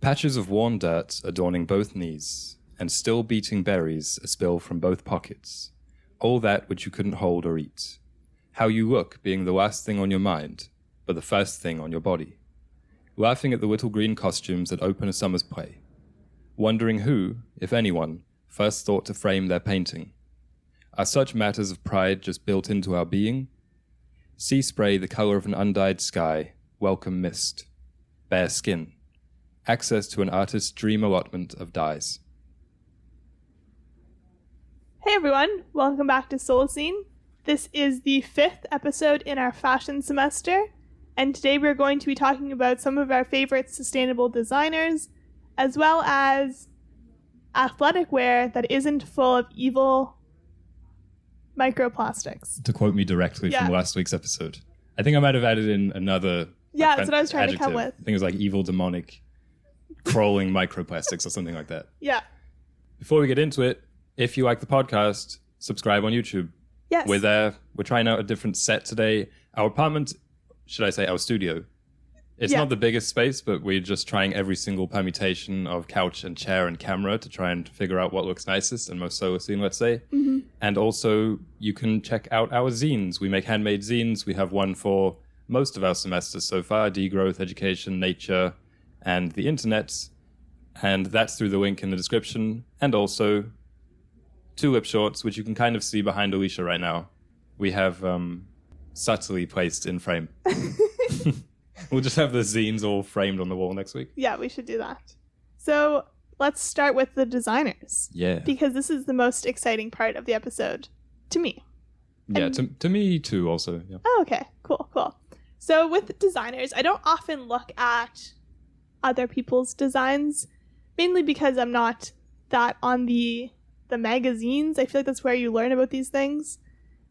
Patches of worn dirt adorning both knees, and still beating berries a spill from both pockets. All that which you couldn't hold or eat. How you look being the last thing on your mind, but the first thing on your body. Laughing at the little green costumes that open a summer's play. Wondering who, if anyone, first thought to frame their painting. Are such matters of pride just built into our being? Sea spray the color of an undyed sky, welcome mist. Bare skin. Access to an artist's dream allotment of dyes. Hey everyone, welcome back to Solacene. This is the 5th episode in our fashion semester, and today we're going to be talking about some of our favorite sustainable designers, as well as athletic wear that isn't full of evil microplastics. To quote me directly from last week's episode. I think I might have added in another that's what I was trying to come with. I think it was like evil, demonic, crawling microplastics or something like that. Yeah. Before we get into it, if you like the podcast, subscribe on YouTube. Yes. We're there. We're trying out a different set today. Our apartment, should I say our studio, it's not the biggest space, but we're just trying every single permutation of couch and chair and camera to try and figure out what looks nicest and most Solacene, let's say. Mm-hmm. And also, you can check out our zines. We make handmade zines. We have one for most of our semesters so far, degrowth, education, nature, and the internet. And that's through the link in the description. And also, tulip shorts, which you can kind of see behind Alicia right now. We have subtly placed in frame. We'll just have the zines all framed on the wall next week. Yeah, we should do that. So let's start with the designers. Yeah. Because this is the most exciting part of the episode, to me. Yeah, to me too also. Yeah. Oh, okay. Cool. So with designers, I don't often look at other people's designs, mainly because I'm not that on the magazines. I feel like that's where you learn about these things,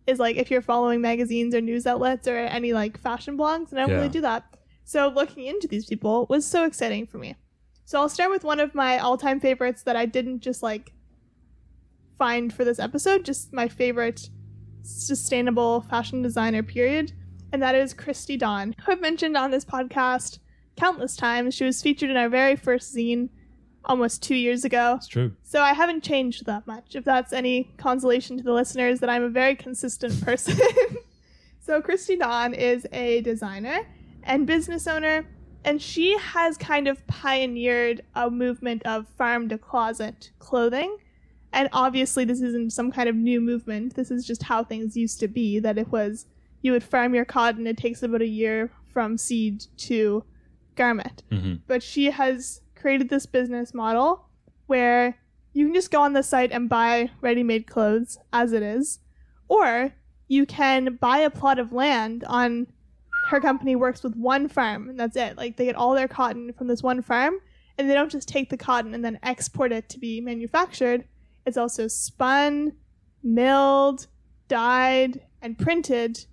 is like if you're following magazines or news outlets or any like fashion blogs, and I don't really do that. So looking into these people was so exciting for me. So I'll start with one of my all-time favorites that I didn't just like find for this episode, just my favorite sustainable fashion designer period, and that is Christy, who I've mentioned on this podcast countless times. She was featured in our very first zine almost 2 years ago. It's true. So I haven't changed that much, if that's any consolation to the listeners, that I'm a very consistent person. So Christy is a designer and business owner, and she has kind of pioneered a movement of farm-to-closet clothing. And obviously this isn't some kind of new movement. This is just how things used to be, that it was you would farm your cotton. It takes about a year from seed to garment. Mm-hmm. But she has created this business model where you can just go on the site and buy ready-made clothes as it is, or you can buy a plot of land on her company. Works with one farm, and that's it. Like, they get all their cotton from this one farm, and they don't just take the cotton and then export it to be manufactured. It's also spun, milled, dyed, and printed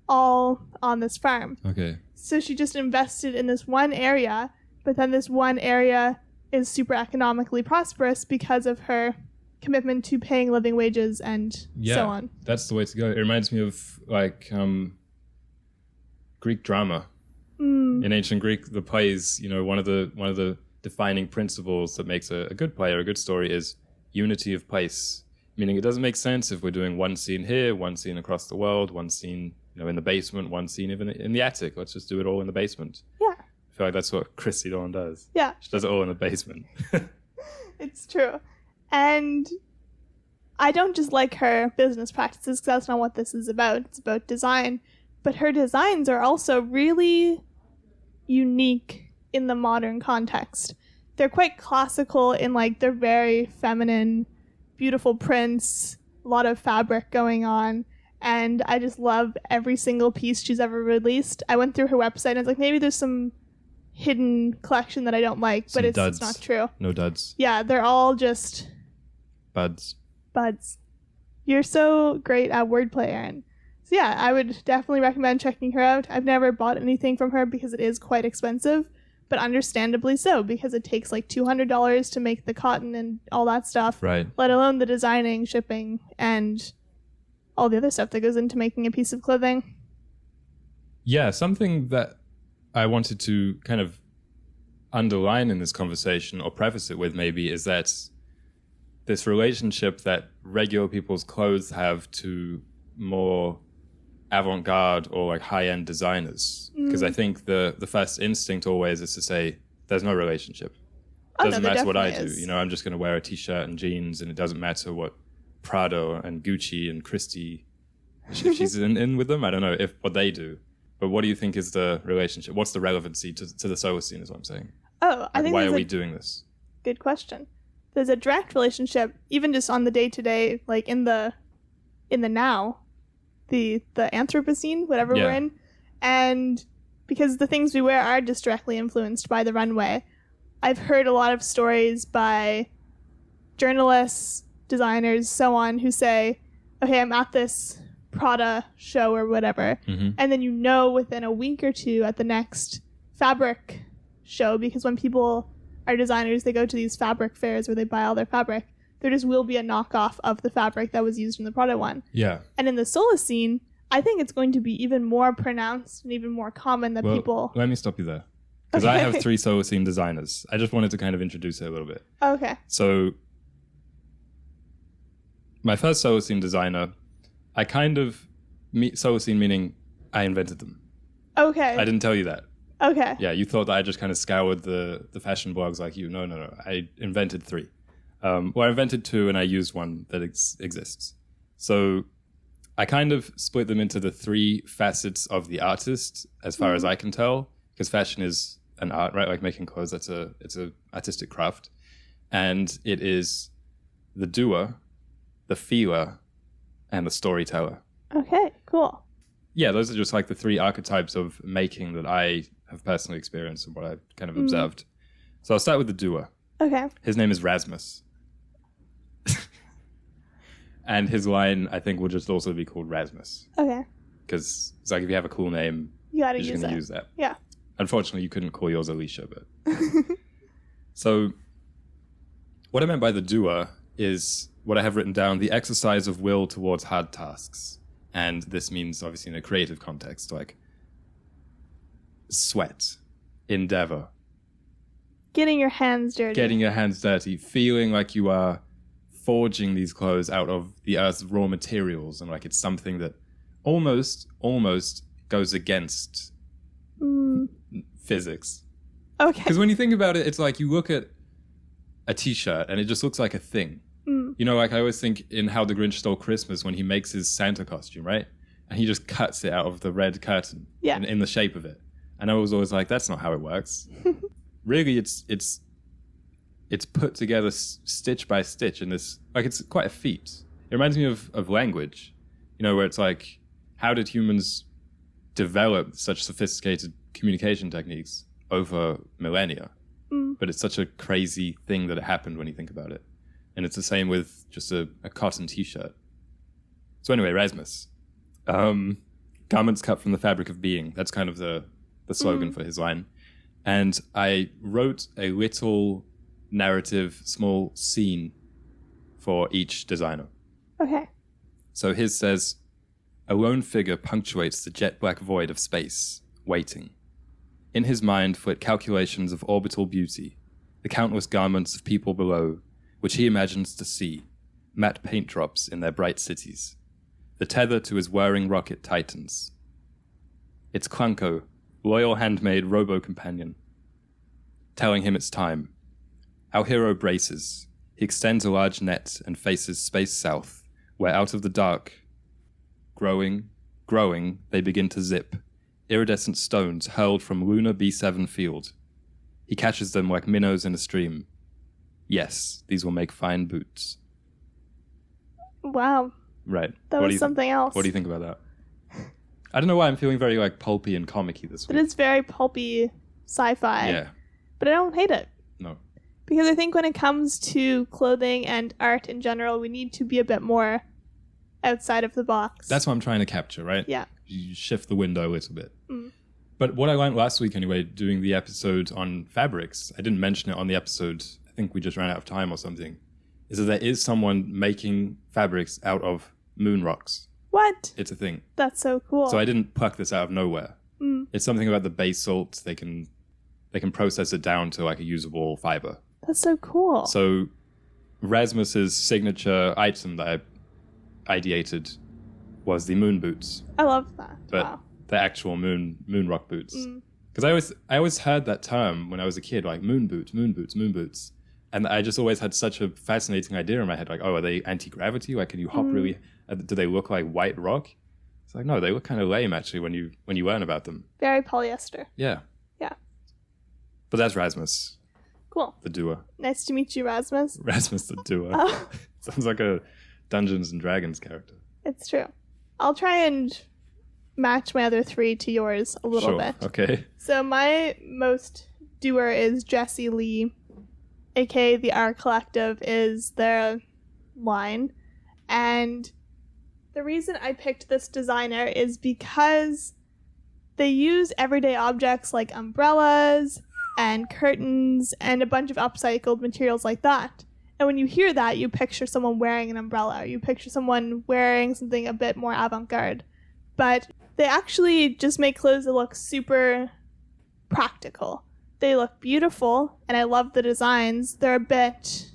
all on this farm. Okay. So she just invested in this one area, but then this one area is super economically prosperous because of her commitment to paying living wages and so on. That's the way to go. It reminds me of like Greek drama. In ancient Greek, the plays, one of the defining principles that makes a good play or a good story is unity of place. Meaning it doesn't make sense if we're doing one scene here, one scene across the world, one scene in the basement, one scene even in the attic. Let's just do it all in the basement. Yeah. I feel like that's what Christy does. Yeah. She does it all in the basement. It's true. And I don't just like her business practices, because that's not what this is about. It's about design. But her designs are also really unique in the modern context. They're quite classical in like they're very feminine, beautiful prints, a lot of fabric going on. And I just love every single piece she's ever released. I went through her website and I was like, maybe there's some hidden collection that I don't like, but it's not true. No duds. Yeah, they're all just buds. You're so great at wordplay, Aaron. So yeah, I would definitely recommend checking her out. I've never bought anything from her because it is quite expensive, but understandably so, because it takes like $200 to make the cotton and all that stuff, right? Let alone the designing, shipping, and all the other stuff that goes into making a piece of clothing. Yeah, something that I wanted to kind of underline in this conversation or preface it with maybe is that this relationship that regular people's clothes have to more avant-garde or like high-end designers. Because I think the first instinct always is to say there's no relationship. Doesn't matter what I do. You know, I'm just going to wear a t-shirt and jeans, and it doesn't matter what Prada and Gucci and Christy, if she's in with them, I don't know what they do. But what do you think is the relationship? What's the relevancy to the solo scene is what I'm saying. Oh, I think why are we doing this? Good question. There's a direct relationship, even just on the day-to-day, like in the now, the Anthropocene, whatever we're in. And because the things we wear are just directly influenced by the runway. I've heard a lot of stories by journalists, designers, so on, who say, okay, I'm at this Prada show or whatever. Mm-hmm. And then within a week or two at the next fabric show, because when people are designers, they go to these fabric fairs where they buy all their fabric. There just will be a knockoff of the fabric that was used in the Prada one. Yeah. And in the solo scene, I think it's going to be even more pronounced and even more common that people... Let me stop you there. Because I have 3 solo scene designers. I just wanted to kind of introduce it a little bit. Okay. So, my first solo scene designer, I kind of... solo scene meaning I invented them. Okay. I didn't tell you that. Okay. Yeah, you thought that I just kind of scoured the fashion blogs like you. No. I invented 3. I invented 2 and I used one that exists. So I kind of split them into the 3 facets of the artist, as far as I can tell, because fashion is an art, right? Like making clothes, it's a artistic craft. And it is the doer, the feeler, and the storyteller. Okay, cool. Yeah, those are just like the 3 archetypes of making that I have personally experienced and what I've kind of observed. So I'll start with the doer. Okay. His name is Rasmus. And his line, I think, will just also be called Rasmus. Okay. Because it's like if you have a cool name, you're just going to use that. Yeah. Unfortunately, you couldn't call yours Alicia, but... So, what I meant by the doer is what I have written down, the exercise of will towards hard tasks. And this means, obviously, in a creative context, like sweat, endeavor. Getting your hands dirty. Feeling like you are forging these clothes out of the earth's raw materials, and like it's something that almost goes against physics. Okay. Because when you think about it, it's like you look at a t-shirt and it just looks like a thing. You know, like I always think in How the Grinch Stole Christmas when he makes his Santa costume, right? And he just cuts it out of the red curtain in the shape of it. And I was always like, that's not how it works. Really, it's put together stitch by stitch in this, like it's quite a feat. It reminds me of language, you know, where it's like, how did humans develop such sophisticated communication techniques over millennia? But it's such a crazy thing that it happened when you think about it. And it's the same with just a cotton t-shirt. So anyway, Rasmus. Garments cut from the fabric of being. That's kind of the slogan for his line. And I wrote a little narrative, small scene for each designer. Okay. So his says, a lone figure punctuates the jet black void of space, waiting. In his mind flit calculations of orbital beauty, the countless garments of people below, which he imagines to see, matte paint drops in their bright cities. The tether to his whirring rocket tightens. It's Clunko, loyal handmaid robo-companion, telling him it's time. Our hero braces. He extends a large net and faces space south, where out of the dark, growing, they begin to zip, iridescent stones hurled from lunar B7 field. He catches them like minnows in a stream. Yes, these will make fine boots. Wow. Right. That was something else. What do you think about that? I don't know why I'm feeling very like pulpy and comic-y this week. It is very pulpy sci-fi. Yeah. But I don't hate it. No. Because I think when it comes to clothing and art in general, we need to be a bit more outside of the box. That's what I'm trying to capture, right? Yeah. You shift the window a little bit. But what I learned last week anyway, doing the episode on fabrics, I didn't mention it on the episode, I think we just ran out of time or something, is that there is someone making fabrics out of moon rocks. What? It's a thing. That's so cool. So I didn't pluck this out of nowhere. It's something about the basalt. They can they can process it down to like a usable fiber. That's so cool. So Rasmus's signature item that I ideated was the moon boots. I love that. But wow. the actual moon rock boots. Because I always heard that term when I was a kid, like moon boots, moon boots, moon boots. And I just always had such a fascinating idea in my head, like, oh, are they anti-gravity? Like, can you hop really? Do they look like white rock? It's like, no, they look kind of lame actually when you learn about them. Very polyester. Yeah. Yeah. But that's Rasmus, Cool. the doer. Nice to meet you, Rasmus. Rasmus the doer. Oh. Sounds like a Dungeons and Dragons character. It's true. I'll try and match my other 3 to yours a little bit. Okay. So my most doer is Jessie Lee, aka the R Collective is their line. And the reason I picked this designer is because they use everyday objects like umbrellas and curtains and a bunch of upcycled materials like that. And when you hear that, you picture someone wearing an umbrella. You picture someone wearing something a bit more avant-garde. But they actually just make clothes that look super practical. They look beautiful, and I love the designs. They're a bit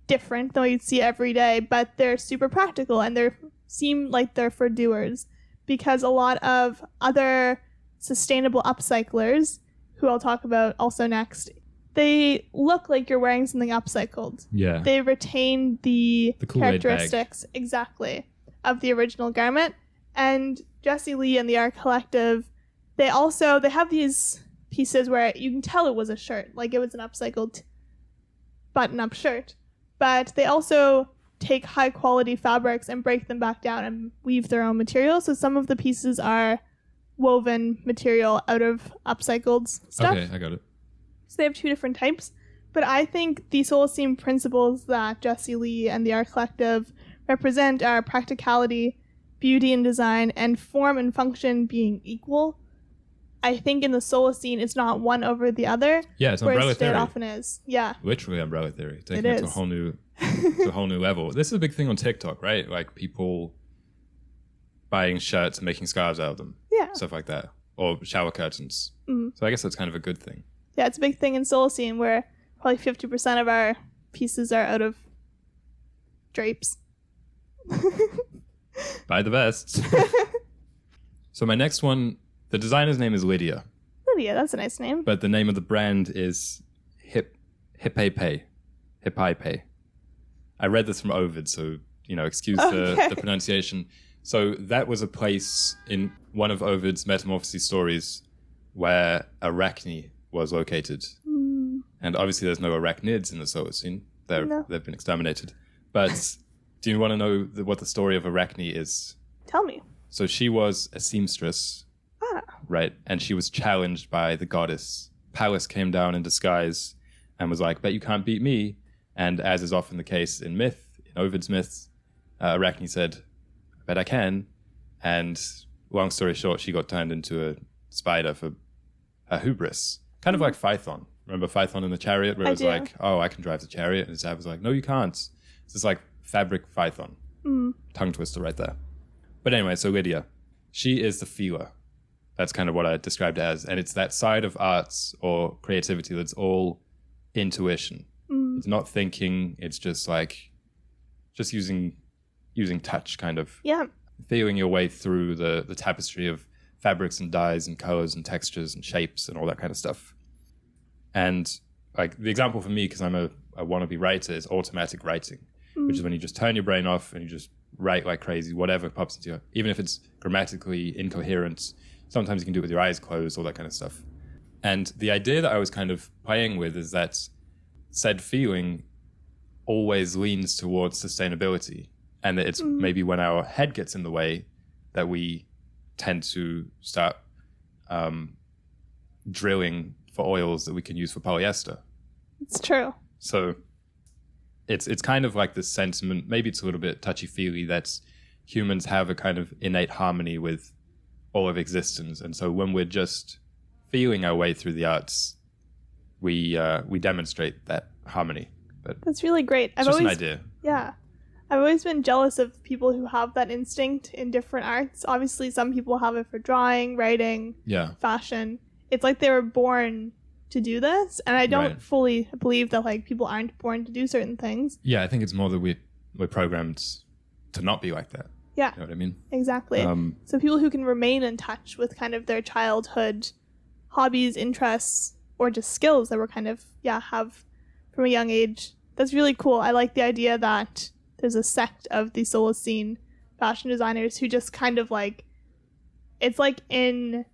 different than what you'd see every day, but they're super practical, and they seem like they're for doers. Because a lot of other sustainable upcyclers, who I'll talk about also next, they look like you're wearing something upcycled. Yeah. They retain the Kool-Aid characteristics exactly of the original garment. And Jessie Lee and the Art Collective, they have these pieces where you can tell it was a shirt, like it was an upcycled button-up shirt. But they also take high-quality fabrics and break them back down and weave their own material. So some of the pieces are woven material out of upcycled stuff. Okay, I got it. So they have 2 different types. But I think the Solacene principles that Jessie Lee and the Art Collective represent are practicality, beauty and design, and form and function being equal. I think in the Solacene, it's not one over the other. Yeah, it's umbrella whereas theory. It often is. Yeah. Literally umbrella theory, taking it to a whole new level. This is a big thing on TikTok, right? Like people buying shirts and making scarves out of them. Yeah. Stuff like that. Or shower curtains. So I guess that's kind of a good thing. Yeah, it's a big thing in Solacene where probably 50% of our pieces are out of drapes. Buy the best. So my next one, the designer's name is Lydia. Lydia, that's a nice name. But the name of the brand is Hippay. I read this from Ovid, so, excuse the pronunciation. So that was a place in one of Ovid's Metamorphoses stories where Arachne was located. And obviously there's no arachnids in the Solacene. They've been exterminated. But do you want to know what the story of Arachne is? Tell me. So she was a seamstress, right? And she was challenged by the goddess. Pallas came down in disguise and was like, bet you can't beat me. And as is often the case in Ovid's myths, Arachne said, I bet I can. And long story short, she got turned into a spider for her hubris. Kind of like Phaethon. Remember Phaethon in the chariot where it was like, oh, I can drive the chariot. And his dad was like, no, you can't. It's just like fabric Phaethon. Tongue twister right there. But anyway, so Lydia, she is the feeler. That's kind of what I described it as. And it's that side of arts or creativity that's all intuition. It's not thinking. It's just using touch, kind of. Yeah. Feeling your way through the tapestry of fabrics and dyes and colors and textures and shapes and all that kind of stuff. And like the example for me, because I'm a wannabe writer, is automatic writing, which is when you just turn your brain off and you just write like crazy, whatever pops into you. Even if it's grammatically incoherent, sometimes you can do it with your eyes closed, all that kind of stuff. And the idea that I was kind of playing with is that said feeling always leans towards sustainability. And that it's maybe when our head gets in the way that we tend to start drilling for oils that we can use for polyester. It's true. So it's kind of like this sentiment, maybe it's a little bit touchy-feely, that humans have a kind of innate harmony with all of existence. And so when we're just feeling our way through the arts, we demonstrate that harmony. But that's really great. It's just an idea. Yeah. I've always been jealous of people who have that instinct in different arts. Obviously, some people have it for drawing, writing, fashion. It's like they were born to do this. And I don't Right. fully believe that like people aren't born to do certain things. Yeah, I think it's more that we're programmed to not be like that. Yeah, You know what I mean? exactly. So people who can remain in touch with kind of their childhood hobbies, interests, or just skills that we're kind of, have from a young age. That's really cool. I like the idea that there's a sect of the Solacene fashion designers who just kind of like, it's like in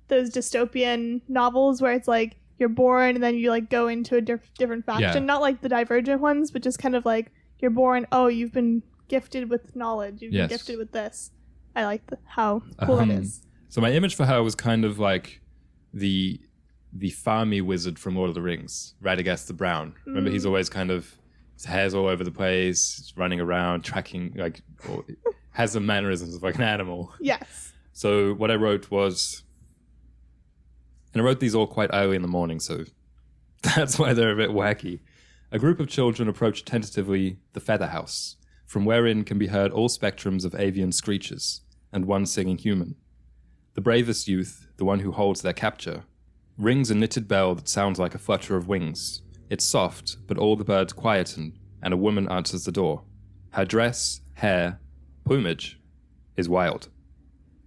those dystopian novels where it's like you're born and then you like go into a different faction. Yeah. Not like the Divergent ones, but just kind of like you're born, you've been gifted with knowledge. You've been gifted with this. I like how cool it is. So my image for her was kind of like the farmy wizard from Lord of the Rings, Radagast the Brown. Remember, he's always kind of, his hair's all over the place, running around, tracking, like, has the mannerisms of like an animal. Yes. So what I wrote was, and I wrote these all quite early in the morning, so that's why they're a bit wacky. A group of children approach tentatively the feather house, from wherein can be heard all spectrums of avian screeches, and one singing human. The bravest youth, the one who holds their capture, rings a knitted bell that sounds like a flutter of wings. It's soft, but all the birds quieten, and a woman answers the door. Her dress, hair, plumage is wild.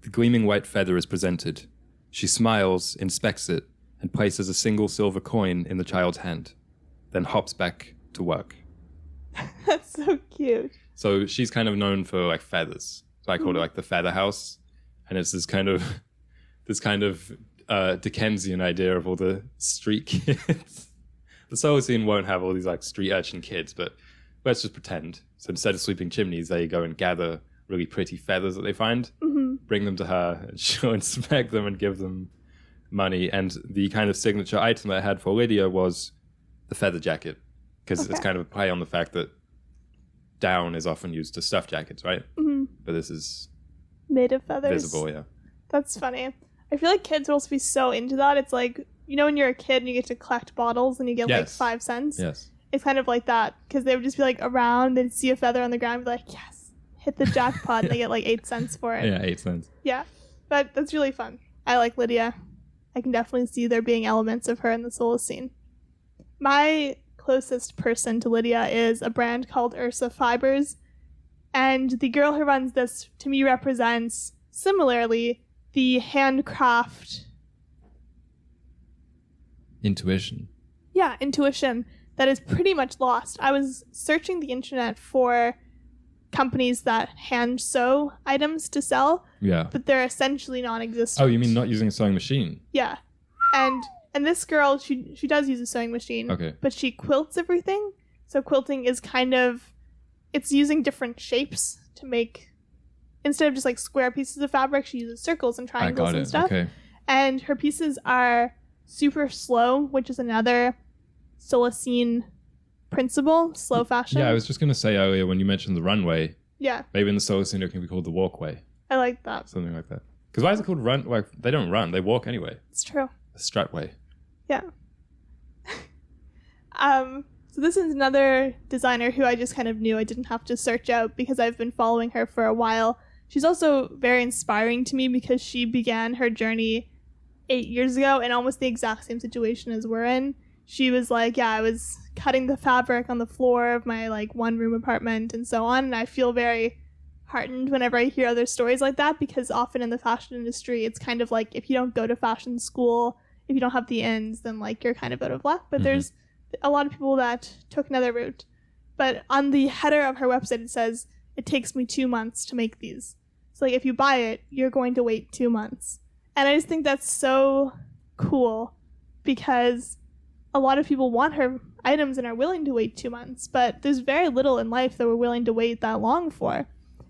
The gleaming white feather is presented. She smiles, inspects it, and places a single silver coin in the child's hand, then hops back to work. That's so cute. So she's kind of known for like feathers. So I called it like the feather house. And it's this kind of Dickensian idea of all the street kids. The Solacene won't have all these like street urchin kids, but let's just pretend. So instead of sweeping chimneys, they go and gather really pretty feathers that they find, bring them to her, and she'll inspect them and give them money. And the kind of signature item that I had for Lydia was the feather jacket, because it's kind of a play on the fact that down is often used to stuff jackets, right? But this is made of feathers. Visible, yeah. That's funny. I feel like kids will also be so into that. It's like, you know when you're a kid and you get to collect bottles and you get like 5 cents? Yes. It's kind of like that, because they would just be like around, they'd see a feather on the ground and be like, yes, hit the jackpot, and they get like 8 cents for it. Yeah, 8 cents. Yeah, but that's really fun. I like Lydia. I can definitely see there being elements of her in the Solacene. My closest person to Lydia is a brand called Ursa Fibers, and the girl who runs this to me represents similarly the handcraft intuition that is pretty much lost. I was searching the internet for companies that hand sew items to sell, but they're essentially non-existent. Oh, you mean not using a sewing machine? Yeah. And this girl, she does use a sewing machine, but she quilts everything. So quilting is kind of, it's using different shapes to make, instead of just like square pieces of fabric, she uses circles and triangles and stuff. And her pieces are super slow, which is another Solacene principle, slow fashion. Yeah, I was just going to say earlier when you mentioned the runway. Yeah. Maybe in the Solacene it can be called the walkway. I like that. Something like that. Because why is it called run? Like, they don't run, they walk anyway. It's true. The strutway. Yeah. So this is another designer who I just kind of knew I didn't have to search out because I've been following her for a while. She's also very inspiring to me because she began her journey 8 years ago in almost the exact same situation as we're in. She was like, I was cutting the fabric on the floor of my like 1-room apartment and so on. And I feel very heartened whenever I hear other stories like that, because often in the fashion industry, it's kind of like if you don't go to fashion school, if you don't have the ends, then like you're kind of out of luck. But there's a lot of people that took another route. But on the header of her website, it says, it takes me 2 months to make these. So like if you buy it, you're going to wait 2 months. And I just think that's so cool, because a lot of people want her items and are willing to wait 2 months, but there's very little in life that we're willing to wait that long for.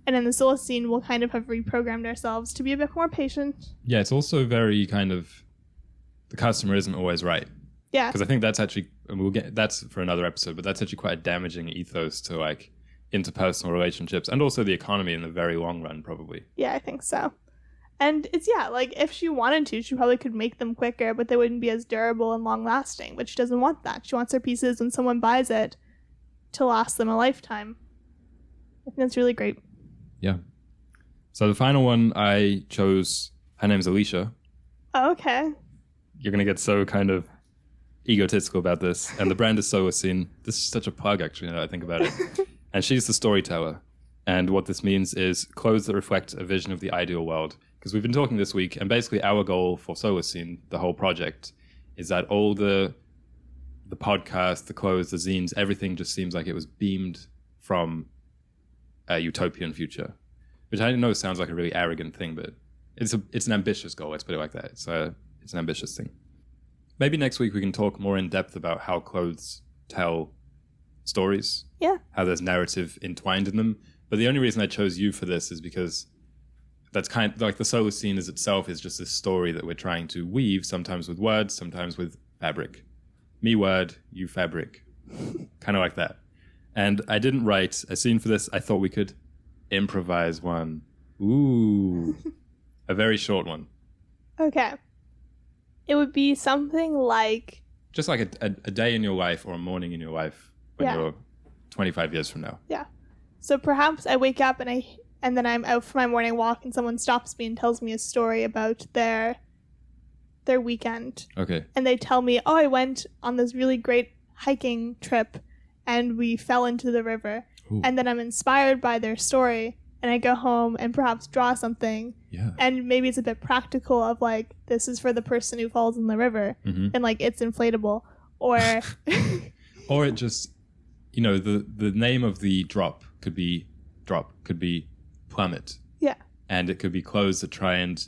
And in the Solacene, we'll kind of have reprogrammed ourselves to be a bit more patient. Yeah, it's also very kind of, the customer isn't always right. Yeah. Because I think that's actually, that's for another episode, but that's actually quite a damaging ethos to like interpersonal relationships and also the economy in the very long run, probably. Yeah, I think so. And it's, like if she wanted to, she probably could make them quicker, but they wouldn't be as durable and long lasting. But she doesn't want that. She wants her pieces, when someone buys it, to last them a lifetime. I think that's really great. Yeah. So the final one I chose, her name's Alicia. Oh, okay. You're going to get so kind of egotistical about this. And the brand is Solacene. This is such a plug, actually, now that I think about it. And she's the storyteller. And what this means is clothes that reflect a vision of the ideal world. Because we've been talking this week, and basically our goal for Solacene, the whole project, is that all the podcast, the clothes, the zines, everything just seems like it was beamed from a utopian future. Which I know sounds like a really arrogant thing, but it's an ambitious goal, let's put it like that. It's an ambitious thing. Maybe next week we can talk more in depth about how clothes tell stories. Yeah. How there's narrative entwined in them. But the only reason I chose you for this is because that's kind of like the Solacene as itself is just this story that we're trying to weave, sometimes with words, sometimes with fabric. Me word, you fabric. Kind of like that. And I didn't write a scene for this. I thought we could improvise one. Ooh. A very short one. Okay. It would be something like... Just like a day in your life or a morning in your life when you're 25 years from now. Yeah. So perhaps I wake up and then I'm out for my morning walk and someone stops me and tells me a story about their weekend. Okay. And they tell me, oh, I went on this really great hiking trip and we fell into the river. Ooh. And then I'm inspired by their story and I go home and perhaps draw something. Yeah. And maybe it's a bit practical of like, this is for the person who falls in the river and like it's inflatable. Or or it just, you know, the name of the drop could be plummet. Yeah. And it could be clothes that try and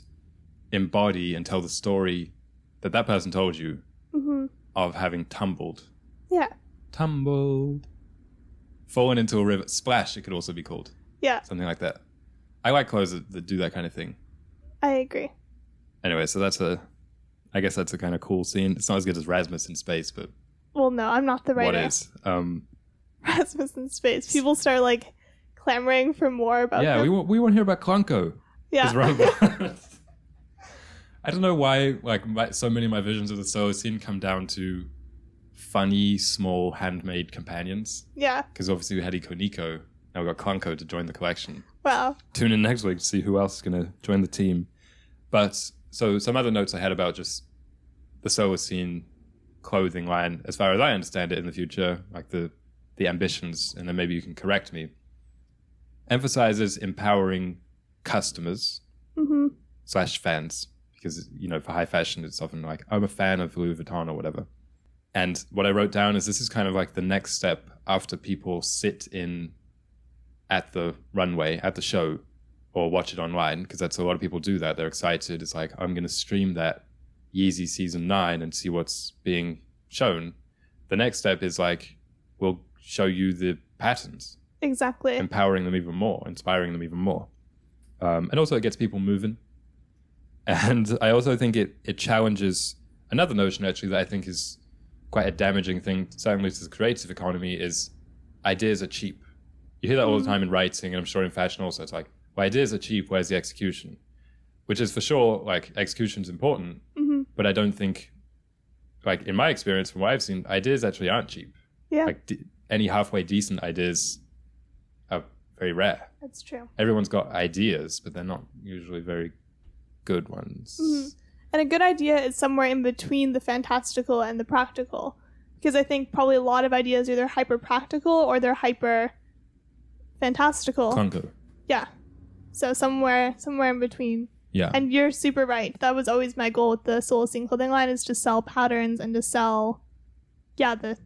embody and tell the story that person told you of having tumbled. Yeah. Tumbled. Fallen into a river. Splash, it could also be called. Yeah. Something like that. I like clothes that do that kind of thing. I agree. Anyway, so I guess that's a kind of cool scene. It's not as good as Rasmus in Space, but... Well, no, I'm not the writer. What is? Rasmus in Space. people start like clamoring for more about Yeah, them. we want to hear about Klonko. Yeah. His robot. I don't know why so many of my visions of the Solacene come down to funny, small, handmade companions. Yeah. Because obviously we had Nico. Now we've got Klonko to join the collection. Wow. Tune in next week to see who else is going to join the team. But so some other notes I had about just the Solacene clothing line, as far as I understand it in the future, like the ambitions, and then maybe you can correct me, emphasizes empowering customers / fans. Because, you know, for high fashion, it's often like, I'm a fan of Louis Vuitton or whatever. And what I wrote down is this is kind of like the next step after people sit in at the runway, at the show, or watch it online, because that's a lot of people do that. They're excited. It's like, I'm going to stream that Yeezy Season 9 and see what's being shown. The next step is like, we'll show you the patterns. Exactly. Empowering them even more, inspiring them even more. And also it gets people moving. And I also think it challenges another notion, actually, that I think is quite a damaging thing, certainly to the creative economy, is ideas are cheap. You hear that all the time in writing, and I'm sure in fashion also. It's like, well, ideas are cheap, where's the execution? Which is for sure, like, execution's important, but I don't think, like, in my experience, from what I've seen, ideas actually aren't cheap. Yeah. Like, any halfway decent ideas are very rare. That's true. Everyone's got ideas, but they're not usually very good ones. And a good idea is somewhere in between the fantastical and the practical. Because I think probably a lot of ideas are either hyper practical or they're hyper fantastical. Klonko. Yeah. So somewhere in between. Yeah. And you're super right. That was always my goal with the Solacene clothing line, is to sell patterns and to sell the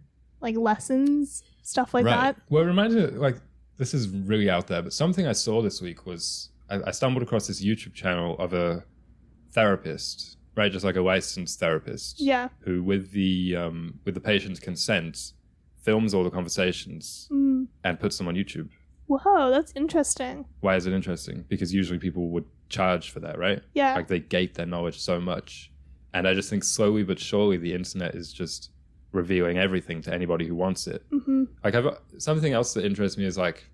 like lessons, stuff like that. Well, it reminded me, like, this is really out there, but something I saw this week was I stumbled across this YouTube channel of a therapist, right? Just like a licensed therapist. Yeah. Who, with the patient's consent, films all the conversations and puts them on YouTube. Whoa, that's interesting. Why is it interesting? Because usually people would charge for that, right? Yeah. Like, they gate their knowledge so much. And I just think slowly but surely the internet is just revealing everything to anybody who wants it. Like, something else that interests me is like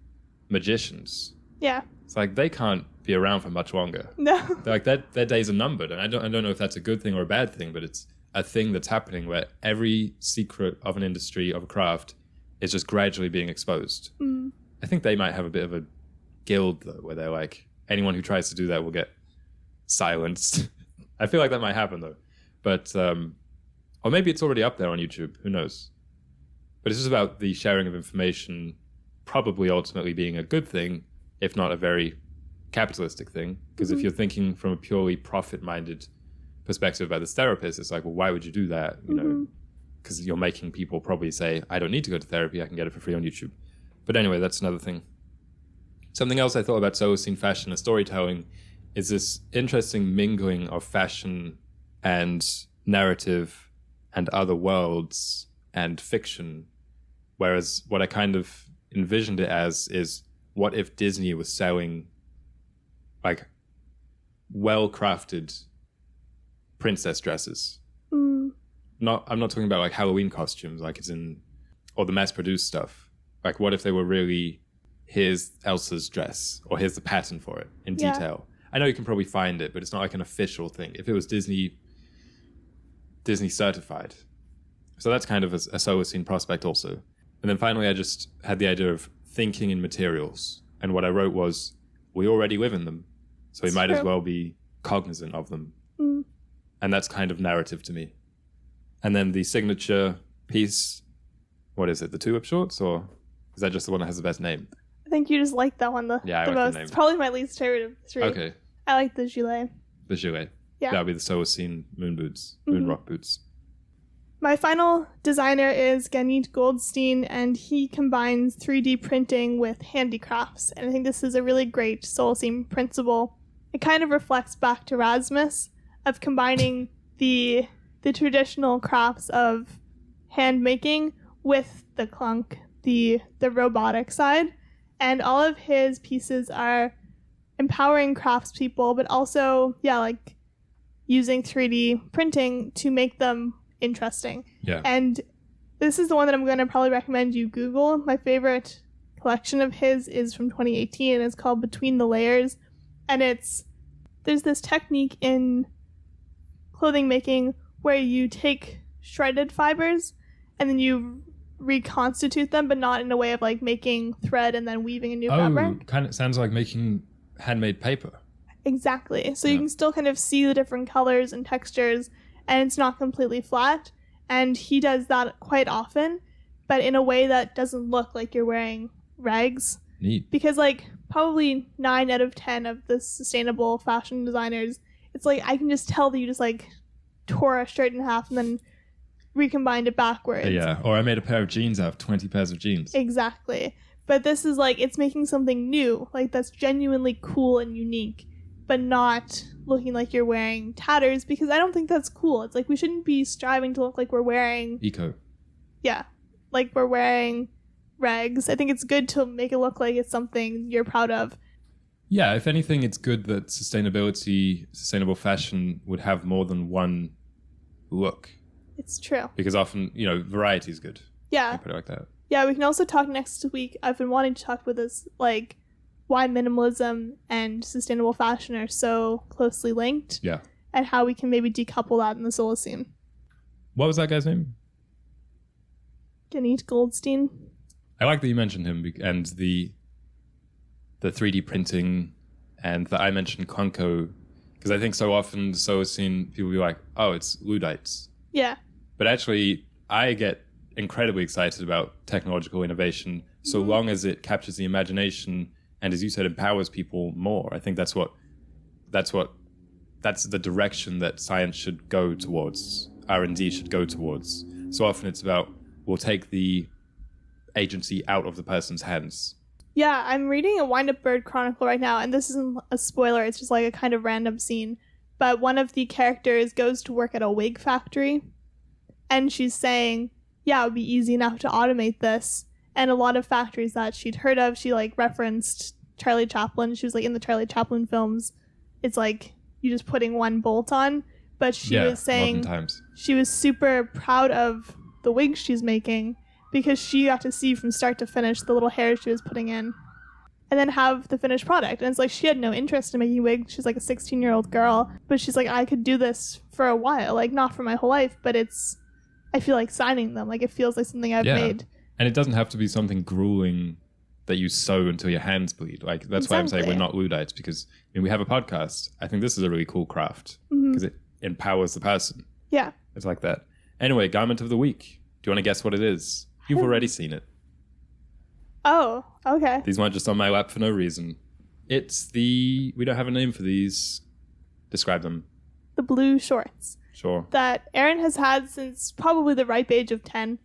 magicians. Yeah. It's like they can't be around for much longer. No. Like, their days are numbered, and I don't know if that's a good thing or a bad thing, but it's a thing that's happening where every secret of an industry, of a craft, is just gradually being exposed. I think they might have a bit of a guild, though, where they're like, anyone who tries to do that will get silenced. I feel like that might happen, though. But Or maybe it's already up there on YouTube. Who knows? But it's just about the sharing of information probably ultimately being a good thing, if not a very capitalistic thing. Because if you're thinking from a purely profit-minded perspective by this therapist, it's like, well, why would you do that? You know, because you're making people probably say, I don't need to go to therapy. I can get it for free on YouTube. But anyway, that's another thing. Something else I thought about Solacene fashion and storytelling is this interesting mingling of fashion and narrative and other worlds and fiction. Whereas what I kind of envisioned it as is, what if Disney was selling like well-crafted princess dresses? I'm not talking about like Halloween costumes, like it's in, or the mass-produced stuff. Like, what if they were really, here's Elsa's dress, or here's the pattern for it in detail. I know you can probably find it, but it's not like an official thing. If it was Disney certified. So that's kind of a Solacene prospect also. And then finally, I just had the idea of thinking in materials. And what I wrote was, we already live in them. So we might as well be cognizant of them. And that's kind of narrative to me. And then the signature piece, what is it, the Tulip Shorts? Or is that just the one that has the best name? I think you just like that one the I like most. The name. It's probably my least favorite of the three. Okay. I like the gilet. The gilet. Yeah. That would be the Solacene moon boots, moon rock boots. My final designer is Ganit Goldstein, and he combines 3D printing with handicrafts. And I think this is a really great Solacene principle. It kind of reflects back to Rasmus of combining the traditional crafts of hand making with the clunk, the robotic side. And all of his pieces are empowering craftspeople, but also, like using 3D printing to make them interesting. Yeah. And this is the one that I'm going to probably recommend you Google. My favorite collection of his is from 2018, and it's called Between the Layers. And there's this technique in clothing making where you take shredded fibers and then you reconstitute them, but not in a way of like making thread and then weaving a new fabric. Kind of sounds like making handmade paper. Exactly. So you can still kind of see the different colors and textures, and it's not completely flat. And he does that quite often, but in a way that doesn't look like you're wearing rags. Neat. Because like probably 9 out of 10 of the sustainable fashion designers, it's like I can just tell that you just like tore a shirt in half and then recombined it backwards. Yeah, or I made a pair of jeans out of 20 pairs of jeans. Exactly. But this is like, it's making something new, like that's genuinely cool and unique, but not looking like you're wearing tatters, because I don't think that's cool. It's like we shouldn't be striving to look like we're wearing... Eco. Yeah, like we're wearing rags. I think it's good to make it look like it's something you're proud of. Yeah, if anything, it's good that sustainable fashion would have more than one look. It's true. Because often, variety is good. Yeah. I put it like that. Yeah, we can also talk next week. I've been wanting to talk with this, like, why minimalism and sustainable fashion are so closely linked. Yeah. And how we can maybe decouple that in the Solacene. What was that guy's name? Ganit Goldstein. I like that you mentioned him, and the 3D printing, and that I mentioned Conco, because I think so often Solacene people be like, oh, it's Luddites. Yeah. But actually, I get incredibly excited about technological innovation so long as it captures the imagination and, as you said, empowers people more. I think that's the direction that science should go towards, R&D should go towards. So often it's about, we'll take the agency out of the person's hands. Yeah, I'm reading a Wind-Up Bird Chronicle right now, and this isn't a spoiler, it's just like a kind of random scene. But one of the characters goes to work at a wig factory, and she's saying, yeah, it would be easy enough to automate this. And a lot of factories that she'd heard of, she like referenced Charlie Chaplin. She was like, in the Charlie Chaplin films, it's like you just putting one bolt on. But she was saying she was super proud of the wigs she's making because she got to see from start to finish the little hair she was putting in and then have the finished product. And it's like she had no interest in making wigs. She's like a 16-year-old girl, but she's like, I could do this for a while, like not for my whole life, but I feel like signing them. Like it feels like something I've made. And it doesn't have to be something grueling that you sew until your hands bleed. Like that's why I'm saying we're not Luddites, because we have a podcast. I think this is a really cool craft because it empowers the person. Yeah. It's like that. Anyway, garment of the week. Do you want to guess what it is? You've already seen it. Oh, okay. These weren't just on my lap for no reason. It's the... We don't have a name for these. Describe them. The blue shorts. Sure. That Aaron has had since probably the ripe age of 10.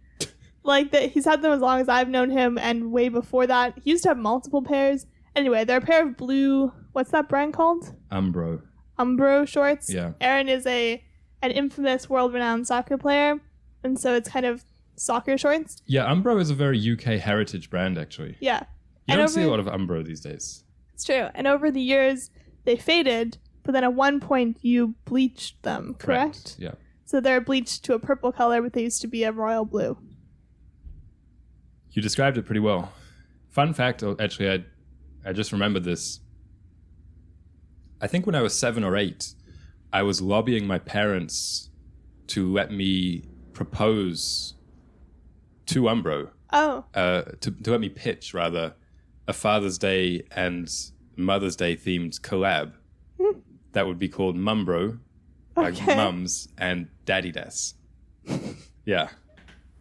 Like, that he's had them as long as I've known him, and way before that. He used to have multiple pairs. Anyway, they're a pair of blue... What's that brand called? Umbro shorts. Yeah. Aaron is an infamous world-renowned soccer player, and so it's kind of soccer shorts. Yeah, Umbro is a very UK heritage brand, actually. Yeah. You don't see a lot of Umbro these days. It's true. And over the years, they faded, but then at one point you bleached them, correct? Yeah. So they're bleached to a purple color, but they used to be a royal blue. You described it pretty well. Fun fact, actually, I just remembered this. I think when I was 7 or 8, I was lobbying my parents to let me propose to Umbro. Oh. To let me pitch, rather, a Father's Day and Mother's Day themed collab. That would be called Mumbro, like mums, and Daddy Des. Yeah.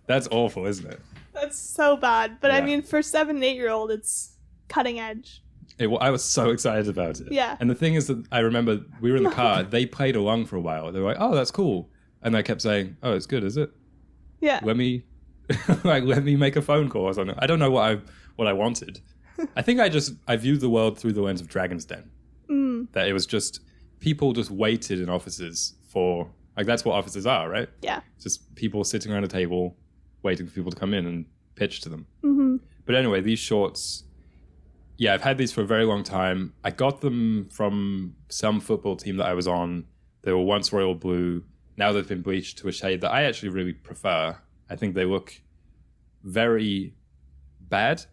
That's awful, isn't it? That's so bad. But Yeah. I mean, for 7 and 8-year-old, it's cutting edge. I was so excited about it. Yeah. And the thing is that I remember we were in the car. They played along for a while. They were like, "Oh, that's cool," and I kept saying, "Oh, it's good, is it? Yeah. Let me, let me make a phone call or something." I don't know what I wanted. I think I viewed the world through the lens of Dragon's Den. That it was just people just waited in offices for, like, that's what offices are, right? Yeah. Just people sitting around a table waiting for people to come in and pitch to them. Mm-hmm. But anyway, these shorts, yeah, I've had these for a very long time. I got them from some football team that I was on. They were once royal blue. Now they've been bleached to a shade that I actually really prefer. I think they look very bad.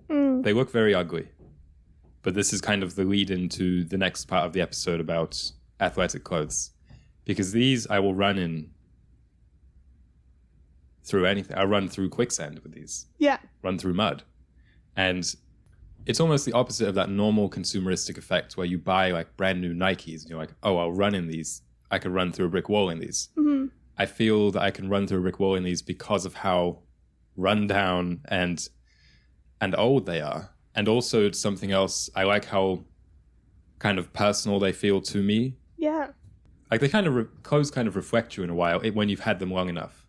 They look very ugly. But this is kind of the lead into the next part of the episode about athletic clothes. Because these I will run in through anything. I run through quicksand with these. Yeah. Run through mud. And it's almost the opposite of that normal consumeristic effect where you buy like brand new Nikes and you're like, oh, I'll run in these. I could run through a brick wall in these. Mm-hmm. I feel that I can run through a brick wall in these because of how run down and old they are. And also it's something else. I like how kind of personal they feel to me. Yeah. Like they kind of clothes kind of reflect you in a while when you've had them long enough.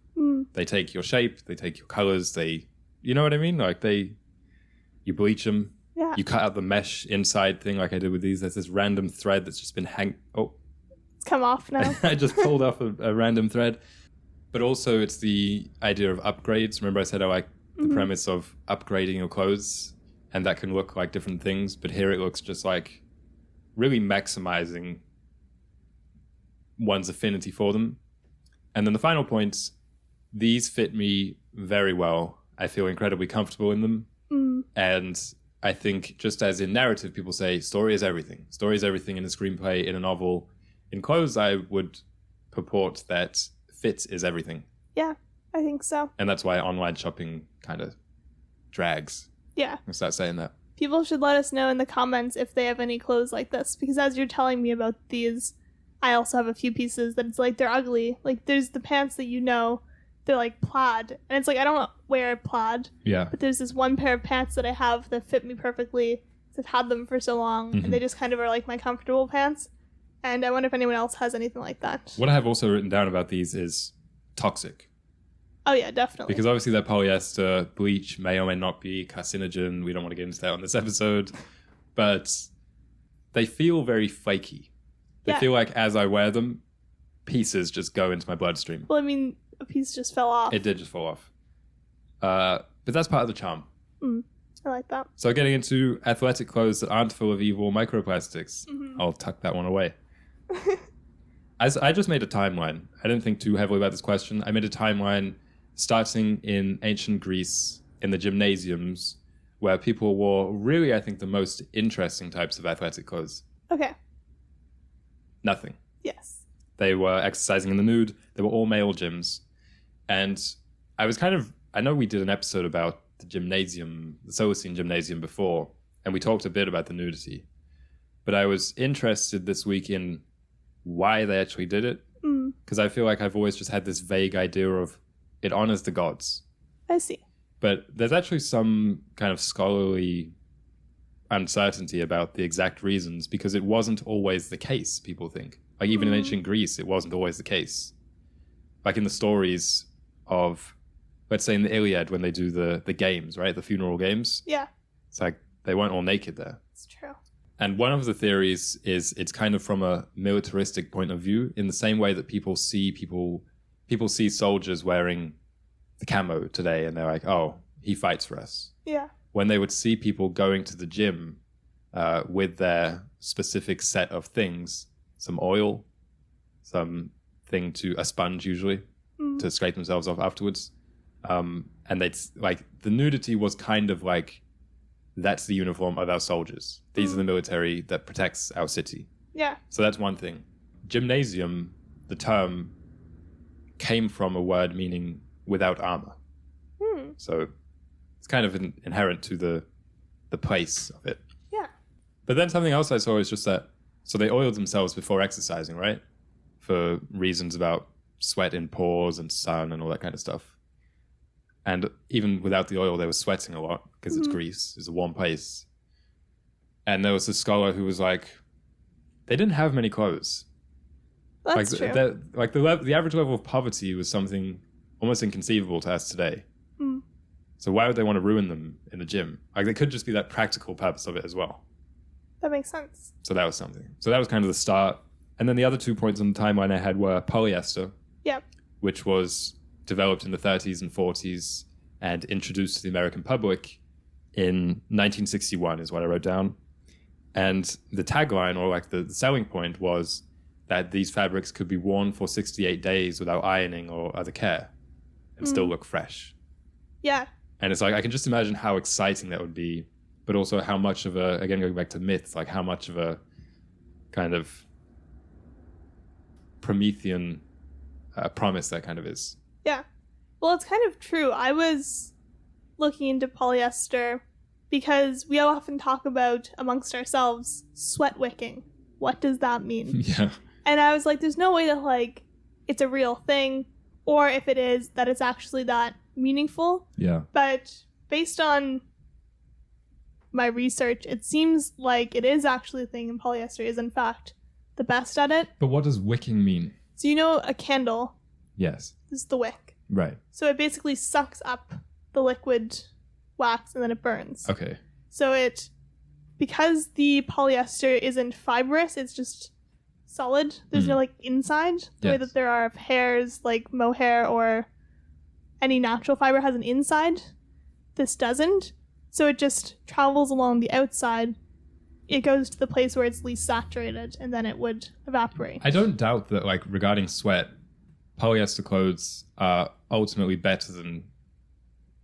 They take your shape, they take your colors, you know what I mean? Like you bleach them. Yeah. You cut out the mesh inside thing like I did with these. There's this random thread that's just been It's come off now. I just pulled off a random thread. But also it's the idea of upgrades. Remember I said I like the premise of upgrading your clothes, and that can look like different things, but here it looks just like really maximizing one's affinity for them. And then the final point, these fit me very well. I feel incredibly comfortable in them. And I think just as in narrative, people say story is everything. Story is everything in a screenplay, in a novel. In clothes, I would purport that fit is everything. Yeah, I think so. And that's why online shopping kind of drags. Yeah. I'll start saying that. People should let us know in the comments if they have any clothes like this, because as you're telling me about these, I also have a few pieces that it's like they're ugly. Like there's the pants that they're like plaid, and it's like I don't wear plaid. Yeah. But there's this one pair of pants that I have that fit me perfectly. I've had them for so long, and they just kind of are like my comfortable pants. And I wonder if anyone else has anything like that. What I have also written down about these is toxic. Oh yeah, definitely. Because obviously they're polyester, bleach may or may not be carcinogen. We don't want to get into that on this episode. But they feel very flaky. They feel like as I wear them, pieces just go into my bloodstream. Well, I mean, a piece just fell off. It did just fall off. But that's part of the charm. I like that. So getting into athletic clothes that aren't full of evil microplastics. I'll tuck that one away. I just made a timeline. I didn't think too heavily about this question. I made a timeline starting in ancient Greece in the gymnasiums where people wore really, I think, the most interesting types of athletic clothes. Okay. Nothing. Yes. They were exercising in the nude. They were all male gyms. And I know we did an episode about the gymnasium, the Solacene gymnasium before, and we talked a bit about the nudity. But I was interested this week in why they actually did it Because I feel like I've always just had this vague idea of it honors the gods. I see. But there's actually some kind of scholarly uncertainty about the exact reasons, because it wasn't always the case, people think. Like even in ancient Greece, it wasn't always the case. Like in the stories of, let's say in the Iliad, when they do the games, right? The funeral games. Yeah. It's like they weren't all naked there. It's true. And one of the theories is it's kind of from a militaristic point of view, in the same way that people see soldiers wearing the camo today and they're like, oh, he fights for us. Yeah. When they would see people going to the gym with their specific set of things, some oil, a sponge usually, to scrape themselves off afterwards. And they'd like, the nudity was kind of like, that's the uniform of our soldiers. These are the military that protects our city. Yeah. So that's one thing. Gymnasium, the term, came from a word meaning without armor. So it's kind of inherent to the place of it. Yeah. But then something else I saw is just that, so they oiled themselves before exercising, right? For reasons about sweat in pores and sun and all that kind of stuff. And even without the oil, they were sweating a lot because it's Greece, it's a warm place. And there was a scholar who was like, they didn't have many clothes. That's true. The average level of poverty was something almost inconceivable to us today. So why would they want to ruin them in the gym? Like, there could just be that practical purpose of it as well. That makes sense. So that was something. So that was kind of the start. And then the other 2 points on the timeline I had were polyester, which was developed in the 30s and 40s and introduced to the American public in 1961 is what I wrote down. And the tagline, or like the selling point, was that these fabrics could be worn for 68 days without ironing or other care and still look fresh. Yeah. And it's like, I can just imagine how exciting that would be, but also how much of a, again, going back to myths, like how much of a kind of Promethean promise that kind of is. Yeah. Well, it's kind of true. I was looking into polyester because we often talk about amongst ourselves sweat wicking. What does that mean? Yeah. And I was like, there's no way that like it's a real thing, or if it is, that it's actually that meaningful. Yeah. But based on my research, it seems like it is actually a thing, and polyester is in fact the best at it. But what does wicking mean? So you know a candle Yes. is the wick. Right. So it basically sucks up the liquid wax and then it burns. Okay. So because the polyester isn't fibrous, it's just solid. There's no like inside, the way that there are of hairs, like mohair or any natural fiber has an inside. This doesn't. So it just travels along the outside. It goes to the place where it's least saturated, and then it would evaporate. I don't doubt that, like, regarding sweat, polyester clothes are ultimately better than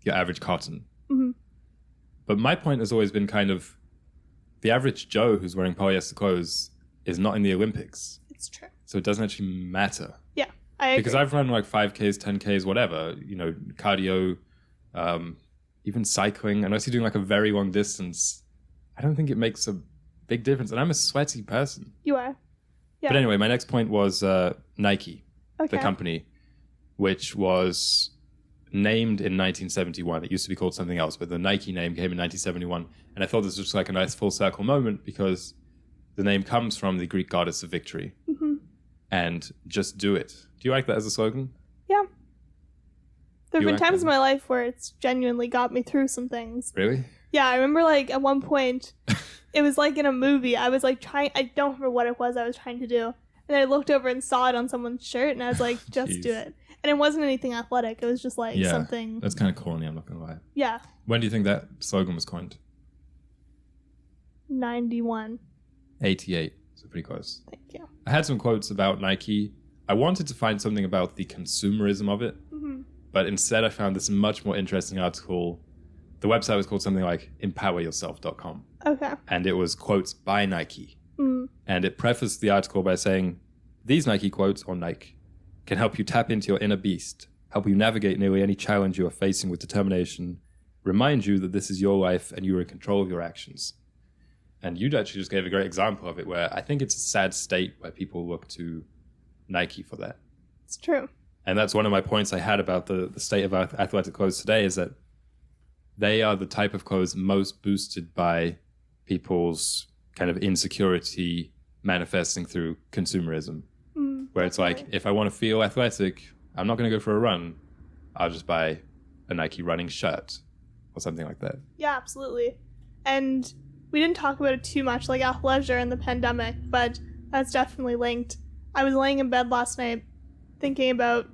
your average cotton. But my point has always been kind of, the average Joe who's wearing polyester clothes is not in the Olympics. It's true. So it doesn't actually matter. Yeah, I agree. Because I've run like 5Ks, 10Ks, whatever, cardio, even cycling. Unless you're doing like a very long distance, I don't think it makes a big difference. And I'm a sweaty person. You are. Yeah. But anyway, my next point was Nike, the Okay. company, which was named in 1971. It used to be called something else, but the Nike name came in 1971. And I thought this was like a nice full circle moment because the name comes from the Greek goddess of victory. And just do it. Do you like that as a slogan? Yeah. There have You been like times that? in my life where it's genuinely got me through some things. Really? Yeah, I remember like at one point, it was like in a movie. I was like I don't remember what it was I was trying to do. And I looked over and saw it on someone's shirt and I was like, just Jeez. do it. And it wasn't anything athletic. It was just like Yeah. something. That's kind of corny, I'm not going to lie. Yeah. When do you think that slogan was coined? 91. 88. So pretty close. Thank you. I had some quotes about Nike. I wanted to find something about the consumerism of it, but instead I found this much more interesting article. The website was called something like empoweryourself.com, Okay. and it was quotes by Nike. And it prefaced the article by saying, these Nike quotes, or Nike, can help you tap into your inner beast, help you navigate nearly any challenge you are facing with determination, remind you that this is your life and you are in control of your actions. And you actually just gave a great example of it, where I think it's a sad state where people look to Nike for that. It's true. And that's one of my points I had about the state of athletic clothes today, is that they are the type of clothes most boosted by people's kind of insecurity manifesting through consumerism. Where it's like, if I want to feel athletic, I'm not going to go for a run. I'll just buy a Nike running shirt or something like that. Yeah, absolutely. And we didn't talk about it too much, like athleisure in the pandemic, but that's definitely linked. I was laying in bed last night thinking about,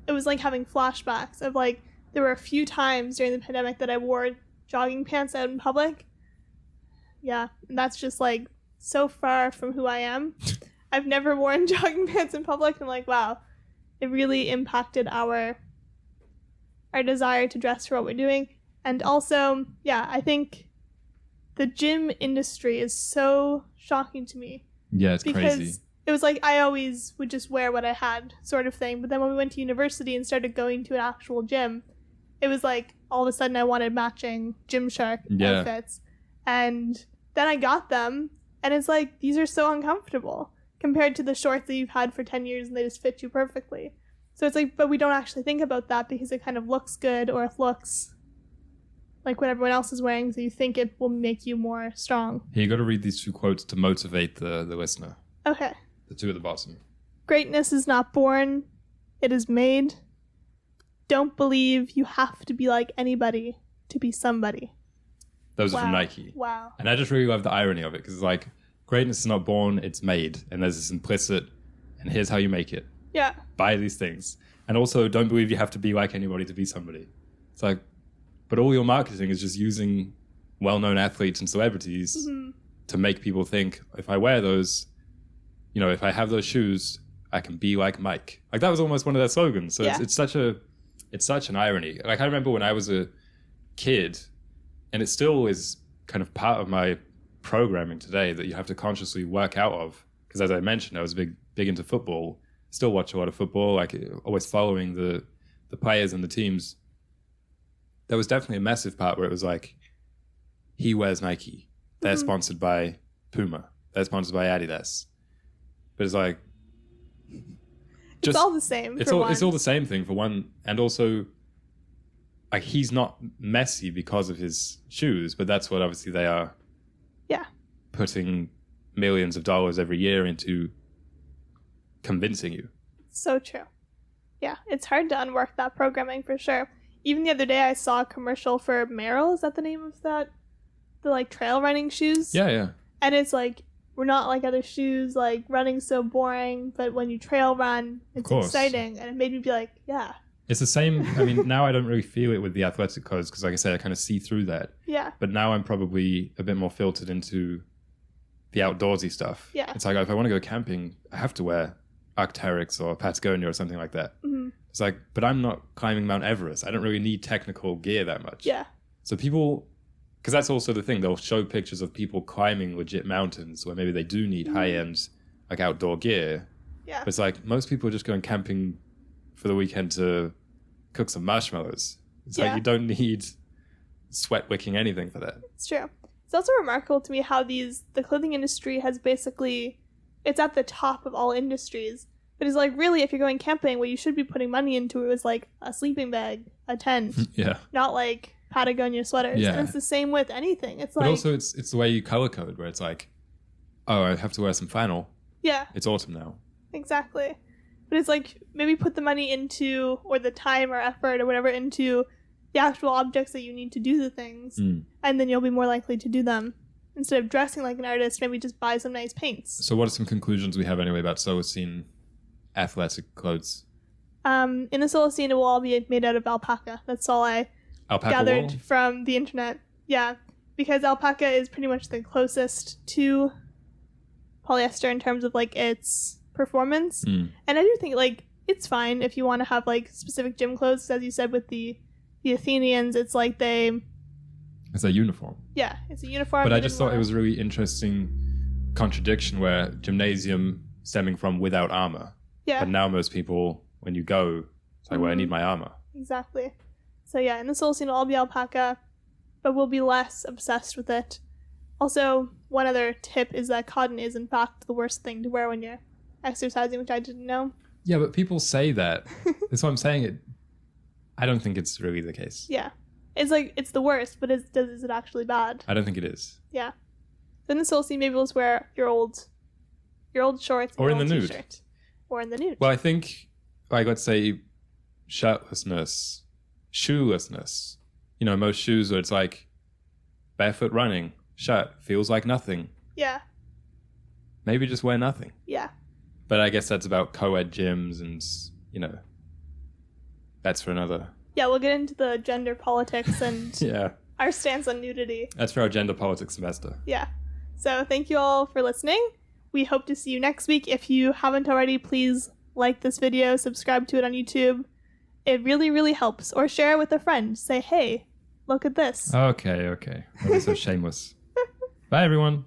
it was like having flashbacks of like, there were a few times during the pandemic that I wore jogging pants out in public. Yeah, and that's just like so far from who I am. I've never worn jogging pants in public. I'm like, wow, it really impacted our desire to dress for what we're doing. And also, yeah, I think the gym industry is so shocking to me. Yeah, it's because crazy. It was like I always would just wear what I had sort of thing. But then when we went to university and started going to an actual gym, it was like all of a sudden I wanted matching Gymshark outfits. And then I got them and it's like, these are so uncomfortable compared to the shorts that you've had for 10 years and they just fit you perfectly. So it's like, but we don't actually think about that because it kind of looks good or it looks like what everyone else is wearing, so you think it will make you more strong. Here, you got to read these 2 quotes to motivate the listener. Okay. The 2 at the bottom. Greatness is not born, it is made. Don't believe you have to be like anybody to be somebody. Those are from Nike. Wow. And I just really love the irony of it, because it's like, greatness is not born, it's made. And there's this implicit, and here's how you make it. Yeah. Buy these things. And also, don't believe you have to be like anybody to be somebody. It's like, but all your marketing is just using well-known athletes and celebrities to make people think, if I wear those, you know, if I have those shoes, I can be like Mike. Like that was almost one of their slogans. So it's such an irony. Like I remember when I was a kid, and it still is kind of part of my programming today that you have to consciously work out of. Because as I mentioned, I was big into football. Still watch a lot of football, like always following the players and the teams. There was definitely a massive part where it was like, he wears Nike. They're sponsored by Puma. They're sponsored by Adidas. But it's like, it's all the same. It's all the same thing for one. And also, like, he's not messy because of his shoes, but that's what obviously they are. Yeah. Putting millions of dollars every year into convincing you. So true. Yeah, it's hard to unwork that programming for sure. Even the other day, I saw a commercial for Merrell. Is that the name of that? The like trail running shoes? Yeah, yeah. And it's like, we're not like other shoes, like running's so boring, but when you trail run, it's exciting. And it made me be like, yeah. It's the same. I mean, now I don't really feel it with the athletic clothes because, like I said, I kind of see through that. Yeah. But now I'm probably a bit more filtered into the outdoorsy stuff. Yeah. It's like, if I want to go camping, I have to wear Arc'teryx or Patagonia or something like that. Mm-hmm. It's like, but I'm not climbing Mount Everest. I don't really need technical gear that much. Yeah. So people, because that's also the thing, they'll show pictures of people climbing legit mountains where maybe they do need high-end like outdoor gear. Yeah. But it's like, most people are just going camping for the weekend to cook some marshmallows. It's like, you don't need sweat wicking anything for that. It's true. It's also remarkable to me how the clothing industry has basically, it's at the top of all industries. But it's like, really, if you're going camping, what you should be putting money into is like a sleeping bag, a tent. Yeah. Not like Patagonia sweaters. Yeah. And it's the same with anything. It's like, but also it's the way you color code, where it's like, oh, I have to wear some flannel. Yeah. It's autumn now. Exactly. But it's like, maybe put the money into, or the time or effort or whatever, into the actual objects that you need to do the things. And then you'll be more likely to do them. Instead of dressing like an artist, maybe just buy some nice paints. So what are some conclusions we have anyway about Solacene athletic clothes? In the Solacene, it will all be made out of alpaca. That's all I gathered from the internet. Yeah, because alpaca is pretty much the closest to polyester in terms of like its performance. And I do think like it's fine if you want to have like specific gym clothes. As you said with the Athenians, it's like it's a uniform. Yeah, it's a uniform. But I just thought it was a really interesting contradiction where gymnasium stemming from without armor. Yeah. But now most people, when you go, it's like, well, I need my armor. Exactly. So yeah, in the Solacene it'll all be alpaca, but we'll be less obsessed with it. Also, one other tip is that cotton is in fact the worst thing to wear when you're exercising, which I didn't know. Yeah, but people say that. That's what I'm saying. I don't think it's really the case. Yeah. It's like, it's the worst, but is it actually bad? I don't think it is. Yeah. Then the Solstice, maybe we'll just wear your old shorts or your in the old nude. t-shirt. Or in the nude. Well, I think, like, let's say shirtlessness, shoelessness. You know, most shoes where it's like barefoot running, shirt, feels like nothing. Yeah. Maybe just wear nothing. Yeah. But I guess that's about co-ed gyms and, you know, that's for another. Yeah, we'll get into the gender politics and Yeah. our stance on nudity. That's for our gender politics semester. Yeah. So thank you all for listening. We hope to see you next week. If you haven't already, please like this video, subscribe to it on YouTube. It really, really helps. Or share it with a friend. Say, hey, look at this. Okay. That was so shameless. Bye, everyone.